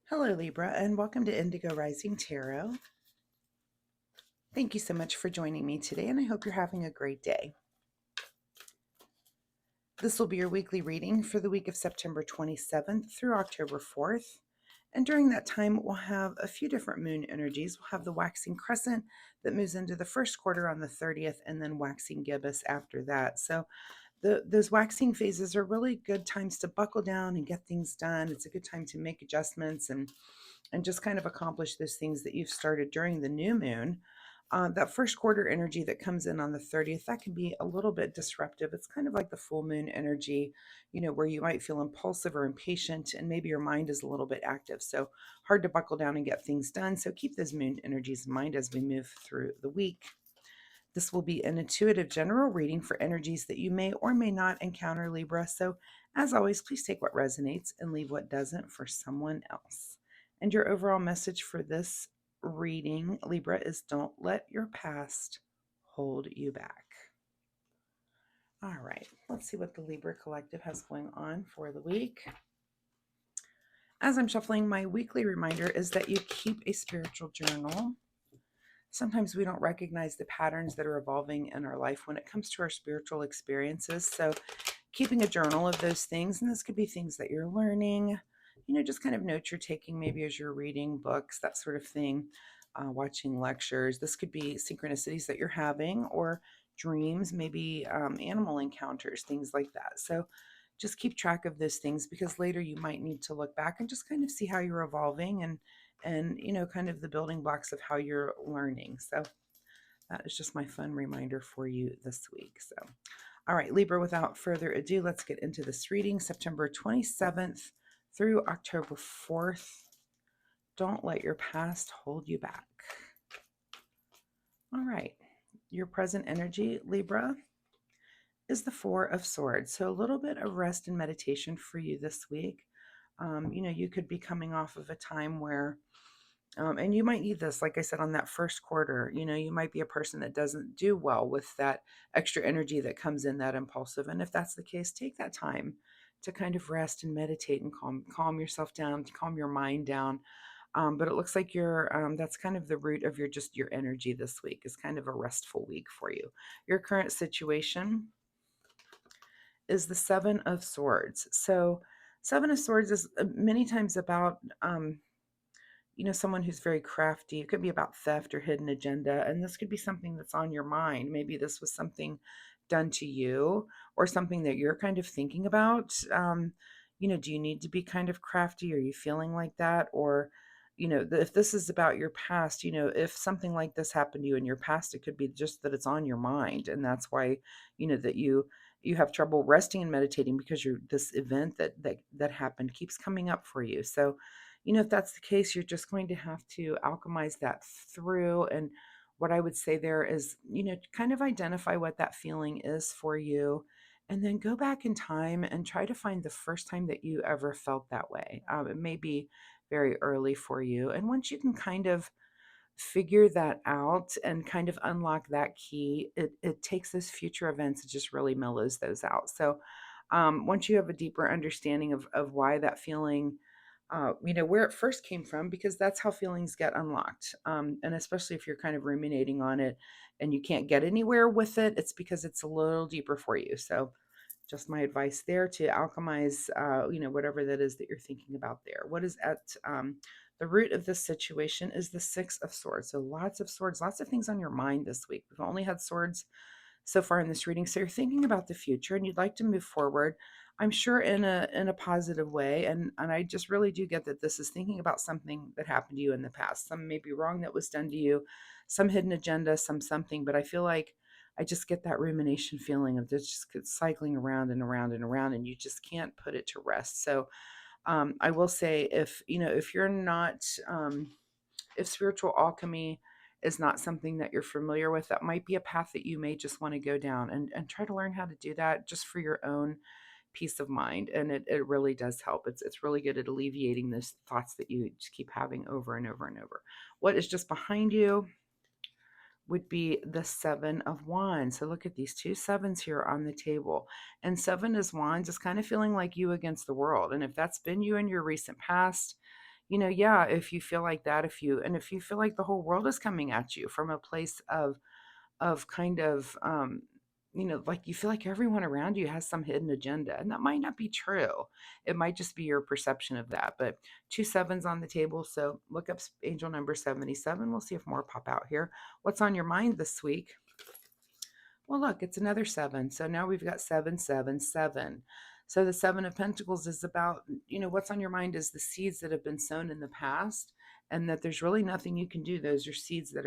Hello, Libra, and welcome to Indigo Rising Tarot. Thank you so much for joining me today, and I hope you're having a great day. This will be your weekly reading for the week of September 27th through October 4th. And during that time, we'll have a few different moon energies. We'll have the waxing crescent that moves into the first quarter on the 30th, and then waxing gibbous after that. So those waxing phases are really good times to buckle down and get things done. It's a good time to make adjustments and just kind of accomplish those things that you've started during the new moon. That first quarter energy that comes in on the 30th, that can be a little bit disruptive. It's kind of like the full moon energy, where you might feel impulsive or impatient and maybe your mind is a little bit active. So hard to buckle down and get things done. So keep those moon energies in mind as we move through the week. This will be an intuitive general reading for energies that you may or may not encounter, Libra. So as always, please take what resonates and leave what doesn't for someone else. And your overall message for this reading, Libra, is don't let your past hold you back. All right, let's see what the Libra Collective has going on for the week. As I'm shuffling, my weekly reminder is that you keep a spiritual journal. Sometimes we don't recognize the patterns that are evolving in our life when it comes to our spiritual experiences. So keeping a journal of those things, and this could be things that you're learning, just kind of notes you're taking maybe as you're reading books, that sort of thing, watching lectures. This could be synchronicities that you're having or dreams, maybe animal encounters, things like that. So just keep track of those things because later you might need to look back and just kind of see how you're evolving and kind of the building blocks of how you're learning. So that is just my fun reminder for you this week. So all right, Libra, without further ado, let's get into this reading. September 27th through October 4th. Don't let your past hold you back. All right, your present energy, Libra, is the Four of Swords. So a little bit of rest and meditation for you this week. You could be coming off of a time where and you might need this, like I said, on that first quarter. You might be a person that doesn't do well with that extra energy that comes in, that impulsive. And if that's the case, take that time to kind of rest and meditate and calm yourself down, calm your mind down. But it looks like that's kind of the root of your energy this week is kind of a restful week for you. Your current situation is the Seven of Swords. So Seven of Swords is many times about someone who's very crafty. It could be about theft or hidden agenda. And this could be something that's on your mind. Maybe this was something done to you or something that you're kind of thinking about. Do you need to be kind of crafty? Are you feeling like that? Or, if this is about your past, if something like this happened to you in your past, it could be just that it's on your mind. And that's why, that you have trouble resting and meditating because this event that happened keeps coming up for you. So if that's the case, you're just going to have to alchemize that through. And what I would say there is, kind of identify what that feeling is for you, and then go back in time and try to find the first time that you ever felt that way. It may be very early for you. And once you can kind of figure that out and kind of unlock that key, it takes those future events and just really mellows those out. So once you have a deeper understanding of why that feeling where it first came from, because that's how feelings get unlocked. And especially if you're kind of ruminating on it and you can't get anywhere with it, it's because it's a little deeper for you. So just my advice there to alchemize, whatever that is that you're thinking about there. What is at the root of this situation is the Six of Swords. So lots of swords, lots of things on your mind this week. We've only had swords so far in this reading. So you're thinking about the future and you'd like to move forward, I'm sure in a positive way. And I just really do get that this is thinking about something that happened to you in the past. Some may be wrong that was done to you, some hidden agenda, something, but I feel like I just get that rumination feeling of this just cycling around and around and around, and you just can't put it to rest. So I will say, if you're not, if spiritual alchemy is not something that you're familiar with, that might be a path that you may just want to go down and try to learn how to do that just for your own peace of mind. And it really does help. It's really good at alleviating those thoughts that you just keep having over and over and over. What is just behind you would be the Seven of Wands. So look at these two sevens here on the table. And Seven is Wands is kind of feeling like you against the world. And if that's been you in your recent past, yeah, if you feel like that, if you feel like the whole world is coming at you from a place of kind of like you feel like everyone around you has some hidden agenda, and that might not be true. It might just be your perception of that. But two sevens on the table, so look up angel number 77. We'll see if more pop out here. What's on your mind this week? Well, look, it's another seven. So now we've got 777. So the seven of pentacles is about, what's on your mind is the seeds that have been sown in the past, and that there's really nothing you can do. Those are seeds that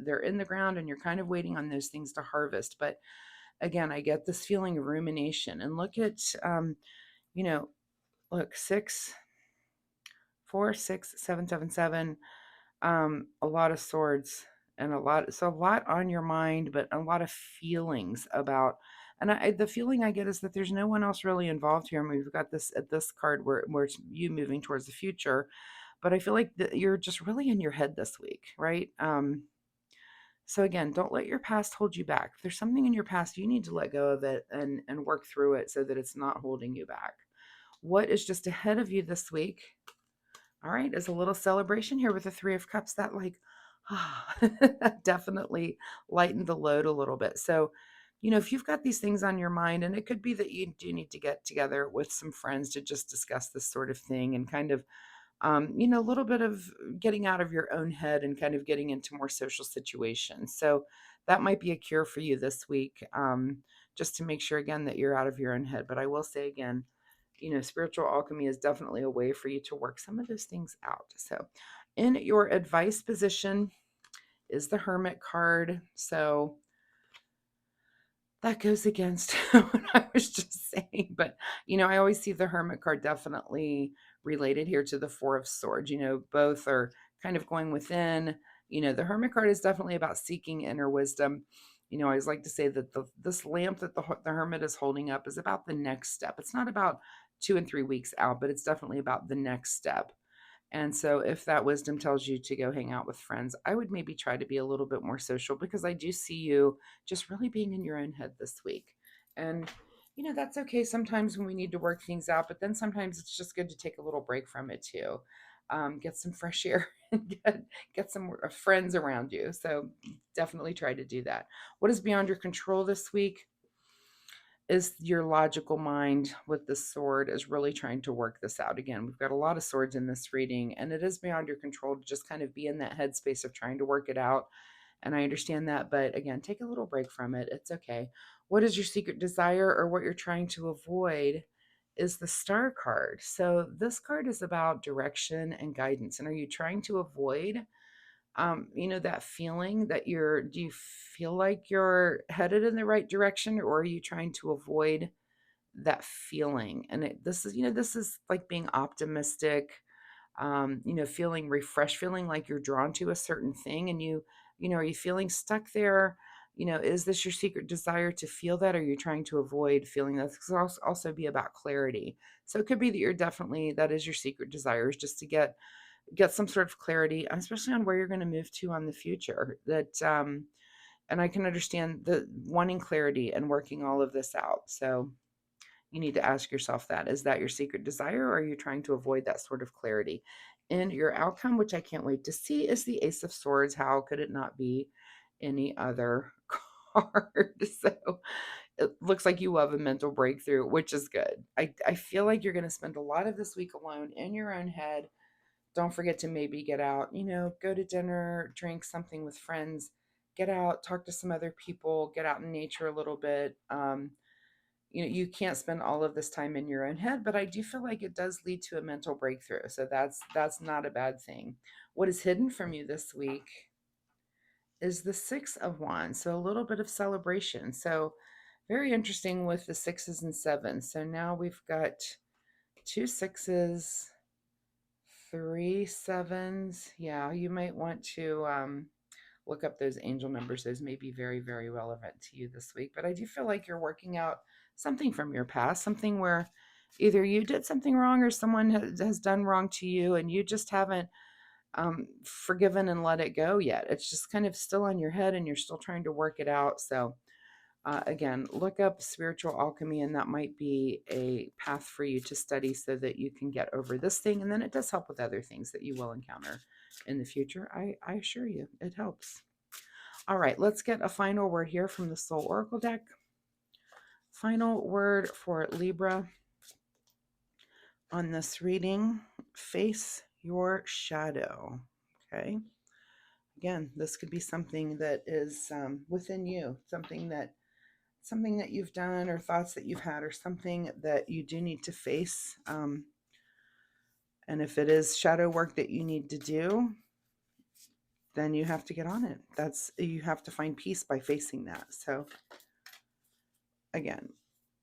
they're in the ground, and you're kind of waiting on those things to harvest. But again, I get this feeling of rumination. And look at, you know, look, 6, 4, 6, 7, 7, 7. A lot of swords, and a lot on your mind, but a lot of feelings about. And the feeling I get is that there's no one else really involved here. And we've got this at this card where it's you moving towards the future, but I feel like you're just really in your head this week, right? So again, don't let your past hold you back. If there's something in your past, you need to let go of it and work through it so that it's not holding you back. What is just ahead of you this week? All right, is a little celebration here with the Three of Cups. That definitely lightened the load a little bit. So, if you've got these things on your mind, and it could be that you do need to get together with some friends to just discuss this sort of thing and kind of a little bit of getting out of your own head and kind of getting into more social situations. So that might be a cure for you this week, just to make sure, again, that you're out of your own head. But I will say again, spiritual alchemy is definitely a way for you to work some of those things out. So in your advice position is the Hermit card. So that goes against what I was just saying. But, I always see the Hermit card definitely related here to the Four of Swords. Both are kind of going within. The Hermit card is definitely about seeking inner wisdom. I always like to say that this lamp that the Hermit is holding up is about the next step. It's not about 2 and 3 weeks out, but it's definitely about the next step. And so, if that wisdom tells you to go hang out with friends, I would maybe try to be a little bit more social, because I do see you just really being in your own head this week. And, that's okay sometimes when we need to work things out, but then sometimes it's just good to take a little break from it too. Get some fresh air and get some friends around you. So, definitely try to do that. What is beyond your control this week? Is your logical mind with the sword is really trying to work this out. Again, we've got a lot of swords in this reading, and it is beyond your control to just kind of be in that headspace of trying to work it out. And I understand that, but again, take a little break from it. It's okay. What is your secret desire, or what you're trying to avoid? Is the Star card. So this card is about direction and guidance. And are you trying to avoid that feeling that do you feel like you're headed in the right direction, or are you trying to avoid that feeling? And this is like being optimistic, feeling refreshed, feeling like you're drawn to a certain thing, and are you feeling stuck there? Is this your secret desire to feel that, or are you trying to avoid feeling that? This could also be about clarity. So it could be that that is your secret desire, is just to get some sort of clarity, especially on where you're going to move to on the future. And I can understand the wanting clarity and working all of this out. So you need to ask yourself, that is that your secret desire, or are you trying to avoid that sort of clarity? And your outcome, which I can't wait to see, is the Ace of Swords. How could it not be any other card? So it looks like you have a mental breakthrough, which is good. I feel like you're going to spend a lot of this week alone in your own head. Don't forget to maybe get out, go to dinner, drink something with friends, get out, talk to some other people, get out in nature a little bit. You can't spend all of this time in your own head, but I do feel like it does lead to a mental breakthrough. So that's not a bad thing. What is hidden from you this week is the Six of Wands. So a little bit of celebration. So very interesting with the sixes and sevens. So now we've got 2 6s, 3 7s. Yeah, you might want to look up those angel numbers. Those may be very, very relevant to you this week. But I do feel like you're working out something from your past, something where either you did something wrong, or someone has done wrong to you, and you just haven't forgiven and let it go yet. It's just kind of still on your head, and you're still trying to work it out. So Again, look up spiritual alchemy, and that might be a path for you to study so that you can get over this thing. And then it does help with other things that you will encounter in the future. I assure you, it helps. All right, let's get a final word here from the Soul Oracle deck. Final word for Libra on this reading: face your shadow. Okay. Again, this could be something that is within you, something that you've done or thoughts that you've had or something that you do need to face. And if it is shadow work that you need to do, then you have to get on it. You have to find peace by facing that. So again,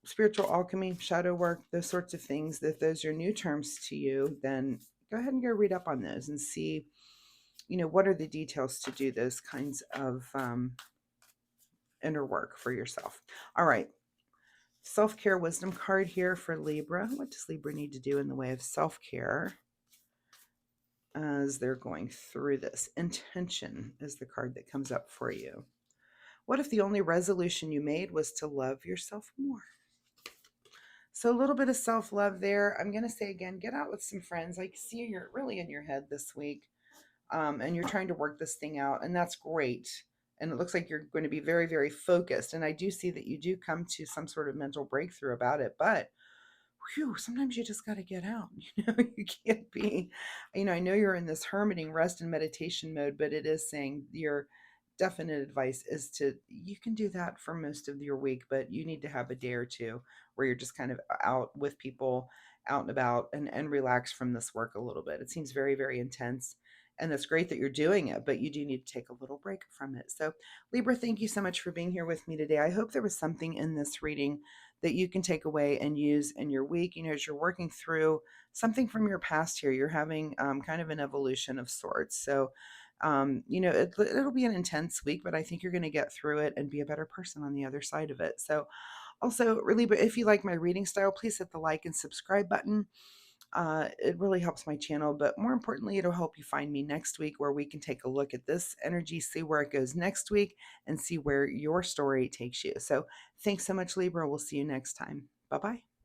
spiritual alchemy, shadow work, those sorts of things, if those are new terms to you, then go ahead and go read up on those and see, what are the details to do those kinds of inner work for yourself. All right. Self-care wisdom card here for Libra. What does Libra need to do in the way of self-care as they're going through this? Intention is the card that comes up for you. What if the only resolution you made was to love yourself more? So a little bit of self-love there. I'm going to say again, get out with some friends. I see you're really in your head this week, and you're trying to work this thing out, and that's great. And it looks like you're going to be very, very focused. And I do see that you do come to some sort of mental breakthrough about it, but whew, sometimes you just got to get out. You can't be, I know you're in this hermiting rest and meditation mode, but it is saying your definite advice is you can do that for most of your week, but you need to have a day or two where you're just kind of out with people, out and about, and relax from this work a little bit. It seems very, very intense. And it's great that you're doing it, but you do need to take a little break from it. So, Libra, thank you so much for being here with me today. I hope there was something in this reading that you can take away and use in your week. As you're working through something from your past here, you're having kind of an evolution of sorts. So, it'll be an intense week, but I think you're going to get through it and be a better person on the other side of it. So, also, really, but if you like my reading style, please hit the like and subscribe button. It really helps my channel, but more importantly, it'll help you find me next week where we can take a look at this energy, see where it goes next week, and see where your story takes you. So thanks so much, Libra. We'll see you next time. Bye-bye.